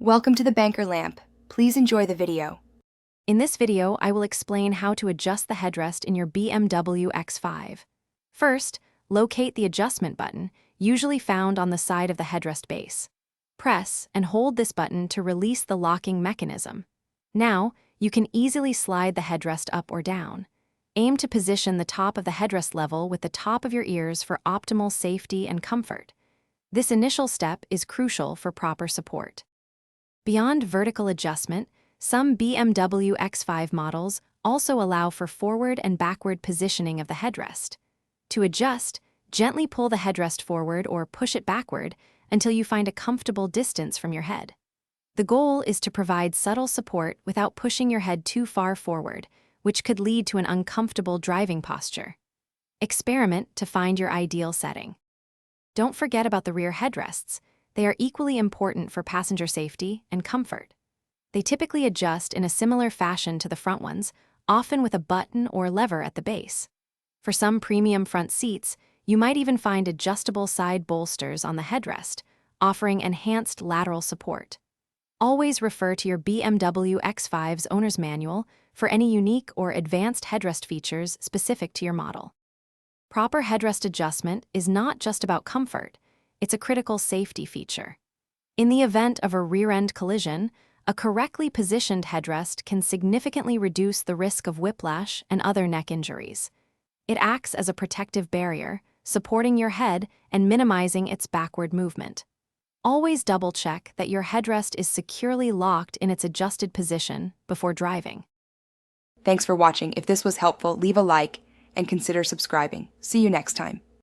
Welcome to the Banker Lamp. Please enjoy the video. In this video, I will explain how to adjust the headrest in your BMW X5. First, locate the adjustment button, usually found on the side of the headrest base. Press and hold this button to release the locking mechanism. Now, you can easily slide the headrest up or down. Aim to position the top of the headrest level with the top of your ears for optimal safety and comfort. This initial step is crucial for proper support. Beyond vertical adjustment, some BMW X5 models also allow for forward and backward positioning of the headrest. To adjust, gently pull the headrest forward or push it backward until you find a comfortable distance from your head. The goal is to provide subtle support without pushing your head too far forward, which could lead to an uncomfortable driving posture. Experiment to find your ideal setting. Don't forget about the rear headrests. They are equally important for passenger safety and comfort. They typically adjust in a similar fashion to the front ones, often with a button or lever at the base. For some premium front seats, you might even find adjustable side bolsters on the headrest, offering enhanced lateral support. Always refer to your BMW X5's owner's manual for any unique or advanced headrest features specific to your model. Proper headrest adjustment is not just about comfort. It's a critical safety feature. In the event of a rear-end collision, a correctly positioned headrest can significantly reduce the risk of whiplash and other neck injuries. It acts as a protective barrier, supporting your head and minimizing its backward movement. Always double-check that your headrest is securely locked in its adjusted position before driving. Thanks for watching. If this was helpful, leave a like and consider subscribing. See you next time.